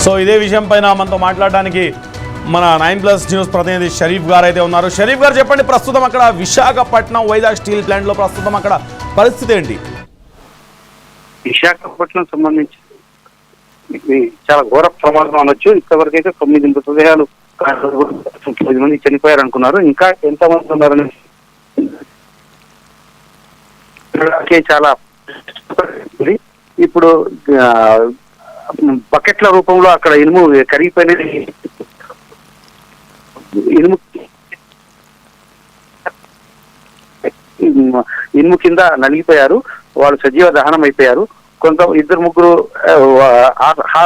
So ఇదే విషయం పైన మనతో మాట్లాడడానికి మన 9+ న్యూస్ ప్రతినిధి షరీఫ్ గారు అయితే ఉన్నారు. షరీఫ్ గారు చెప్పండి, ప్రస్తుతం అక్కడ విశాఖపట్నం వైజాగ్ స్టీల్ ప్లాంట్లో ప్రస్తుతం అక్కడ పరిస్థితి ఏంటి? విశాఖపట్నం సంబంధించి చాలా ఘోర ప్రమాదం అనొచ్చు. ఇప్పటివరకు అయితే 9 మృతదేహాలు 9 మంది చనిపోయారు అనుకున్నారు. ఇంకా ఎంతమంది ఉన్నారని చాలా ఇప్పుడు బకెట్ల రూపంలో అక్కడ ఇనుము కరిగిపోయిన ఇనుము కింద నలిగిపోయారు. వాళ్ళు సజీవ దహనం అయిపోయారు. ఇద్దరు ముగ్గురు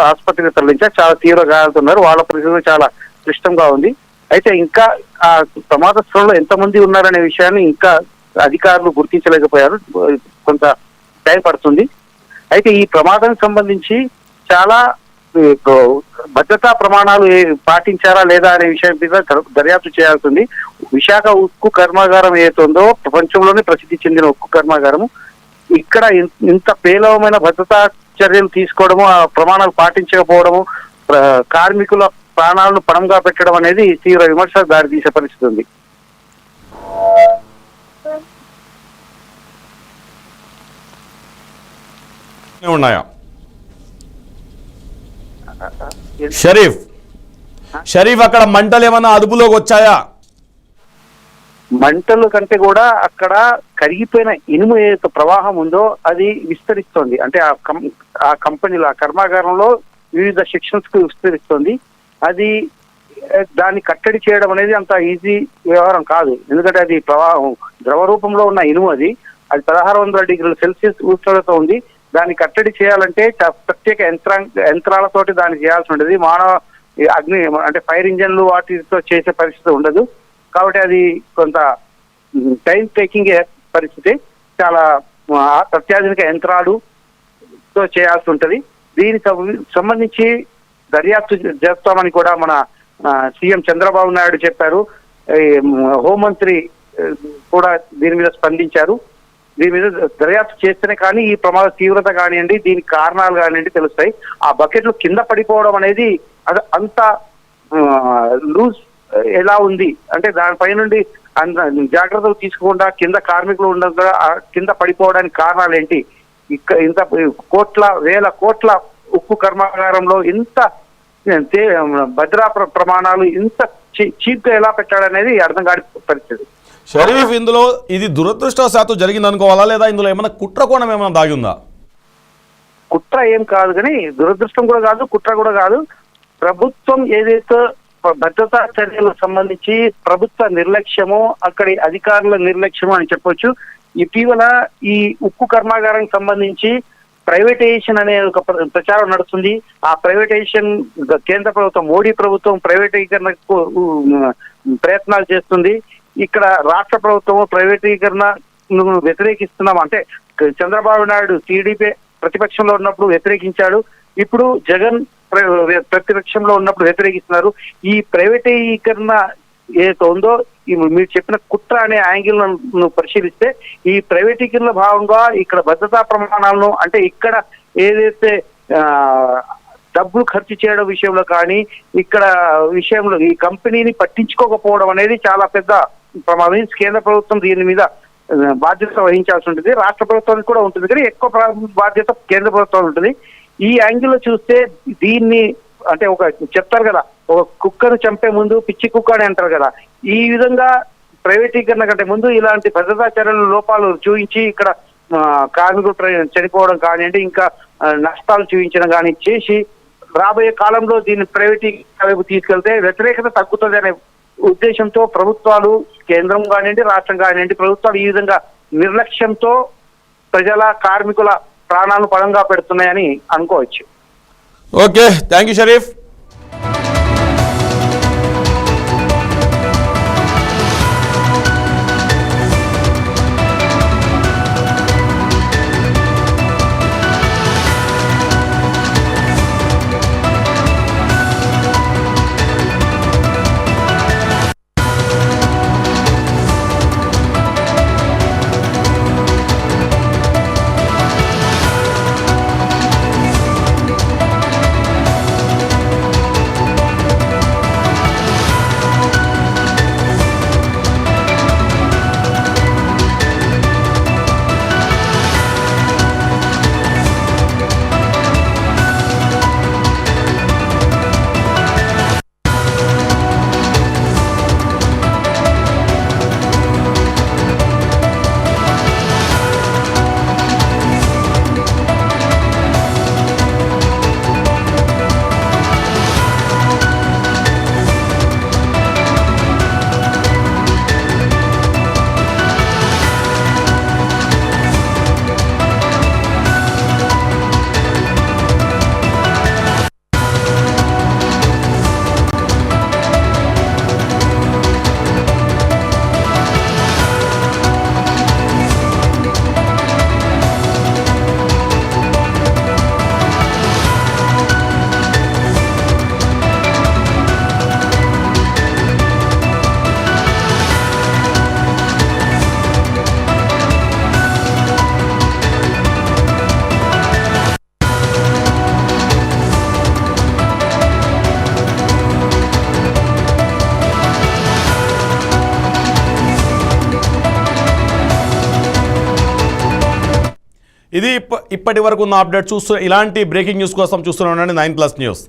ఆసుపత్రికి తరలించారు. చాలా తీవ్ర గాయాలుతున్నారు. వాళ్ళ పరిస్థితి చాలా క్లిష్టంగా ఉంది. అయితే ఇంకా ఆ ప్రమాద స్థలంలో ఎంతమంది ఉన్నారనే విషయాన్ని ఇంకా అధికారులు గుర్తించలేకపోయారు. కొంత టైం పడుతుంది. అయితే ఈ ప్రమాదానికి సంబంధించి చాలా భద్రతా ప్రమాణాలు పాటించారా లేదా అనే విషయం మీద దర్యాప్తు చేయాల్సింది. విశాఖ ఉక్కు కర్మాగారం ఏదైతుందో ప్రపంచంలోనే ప్రసిద్ధి చెందిన ఉక్కు కర్మాగారము. ఇక్కడ ఇంత పేలవమైన భద్రతా చర్యలు తీసుకోవడము, ఆ ప్రమాణాలు పాటించకపోవడము, కార్మికుల ప్రాణాలను పణంగా పెట్టడం అనేది తీవ్ర విమర్శకు దారితీసే పరిస్థితి ఉంది. ఉన్నాయా షరీఫ్ అక్కడ మంటలు ఏమన్నా అదుపులోకి వచ్చాయా? మంటలు కంటే కూడా అక్కడ కరిగిపోయిన ఇనుము ఏదైతే ప్రవాహం ఉందో అది విస్తరిస్తోంది. అంటే ఆ కంపెనీలో, ఆ కర్మాగారంలో వివిధ సెక్షన్స్ కు విస్తరిస్తోంది. అది దాన్ని కట్టడి చేయడం అనేది అంత ఈజీ వ్యవహారం కాదు. ఎందుకంటే అది ప్రవాహం ద్రవ రూపంలో ఉన్న ఇనుము, అది 1600 డిగ్రీల సెల్సియస్ ఉష్ణోగ్రత ఉంది. దాన్ని కట్టడి చేయాలంటే ప్రత్యేక యంత్రాలతోటి దాన్ని చేయాల్సి ఉంటుంది. మానవ అగ్ని అంటే ఫైర్ ఇంజన్లు వాటితో చేసే పరిస్థితి ఉండదు. కాబట్టి అది కొంత టైం టేకింగ్ పరిస్థితి. చాలా అత్యాధునిక యంత్రాలతో చేయాల్సి ఉంటుంది. దీనికి సంబంధించి దర్యాప్తు చేస్తామని కూడా మన సీఎం చంద్రబాబు నాయుడు చెప్పారు. హోంమంత్రి కూడా దీని మీద స్పందించారు. దీని మీద దర్యాప్తు చేస్తేనే కానీ ఈ ప్రమాద తీవ్రత కానివ్వండి, దీనికి కారణాలు కానివ్వండి తెలుస్తాయి. ఆ బకెట్లు కింద పడిపోవడం అనేది అంత లూజ్ ఎలా ఉంది అంటే దానిపై నుండి జాగ్రత్తలు తీసుకోకుండా కింద కార్మికులు ఉండగా కింద పడిపోవడానికి కారణాలు ఏంటి? ఇంత వేల కోట్ల ఉక్కు కర్మాగారంలో ఇంత భద్రా ప్రమాణాలు ఇంత చీప్ గా ఎలా పెట్టాడనేది అర్థం కాని పరిస్థితి. షరీఫ్, ఇందులో ఇది దురదృష్టవశాత్తు జరిగింది అనుకోవాలా, లేదా ఇందులో ఏమైనా కుట్ర కోణం ఏమైనా దాగి ఉందా? కుట్ర ఏం కాదు, కానీ దురదృష్టం కూడా కాదు, కుట్ర కూడా కాదు. ప్రభుత్వం ఏదైతే భద్రతా చర్యలకు సంబంధించి ప్రభుత్వ నిర్లక్ష్యమో, అక్కడి అధికారుల నిర్లక్ష్యమో అని చెప్పొచ్చు. ఇటీవల ఈ ఉక్కు కర్మాగారానికి సంబంధించి ప్రైవేటైజేషన్ అనే ఒక ప్రచారం నడుస్తుంది. ఆ ప్రైవేటైజేషన్ కేంద్ర ప్రభుత్వం, మోడీ ప్రభుత్వం ప్రైవేటీకరణకు ప్రయత్నాలు చేస్తుంది. ఇక్కడ రాష్ట్ర ప్రభుత్వం ప్రైవేటీకరణను వ్యతిరేకిస్తున్నాం అంటే చంద్రబాబు నాయుడు టీడీపీ ప్రతిపక్షంలో ఉన్నప్పుడు వ్యతిరేకించాడు. ఇప్పుడు జగన్ ప్రతిపక్షంలో ఉన్నప్పుడు వ్యతిరేకిస్తున్నారు. ఈ ప్రైవేటీకరణ ఏదైతే ఉందో మీరు చెప్పిన కుట్ర అనే యాంగిల్ ను పరిశీలిస్తే ఈ ప్రైవేటీకరణ భాగంగా ఇక్కడ భద్రతా ప్రమాణాలను అంటే ఇక్కడ ఏదైతే డబ్బులు ఖర్చు చేయడం విషయంలో కానీ ఇక్కడ విషయంలో ఈ కంపెనీని పట్టించుకోకపోవడం అనేది చాలా పెద్ద ప్రమాదం. కేంద్ర ప్రభుత్వం దీని మీద బాధ్యత వహించాల్సి ఉంటుంది, రాష్ట్ర ప్రభుత్వానికి కూడా ఉంటుంది, కానీ ఎక్కువ బాధ్యత కేంద్ర ప్రభుత్వం ఉంటుంది. ఈ యాంగిల్లో చూస్తే దీన్ని అంటే ఒక చెప్తారు కదా, ఒక కుక్కను చంపే ముందు పిచ్చి కుక్క అని అంటారు కదా, ఈ విధంగా ప్రైవేటీకరణ కంటే ముందు ఇలాంటి భద్రతా చర్యల లోపాలు చూపించి ఇక్కడ కార్మికులు చనిపోవడం కానివ్వండి, ఇంకా నష్టాలు చూపించడం కానీ చేసి రాబోయే కాలంలో దీన్ని ప్రైవేటీకరణ వైపు తీసుకెళ్తే వ్యతిరేకత తగ్గుతుంది అనే ఉద్దేశంతో ప్రభుత్వాలు, కేంద్రం కానివ్వండి, రాష్ట్రం కానివ్వండి, ప్రభుత్వాలు ఈ విధంగా నిర్లక్ష్యంతో ప్రజల కార్మికుల ప్రాణాలను పణంగా పెడుతున్నాయని అనుకోవచ్చు. Okay, thank you Sharif. ఇది ఇప్పటి వరకు ఉన్న అప్డేట్. ఇలాంటి బ్రేకింగ్ న్యూస్ కోసం చూస్తూనే ఉండండి 9+ న్యూస్.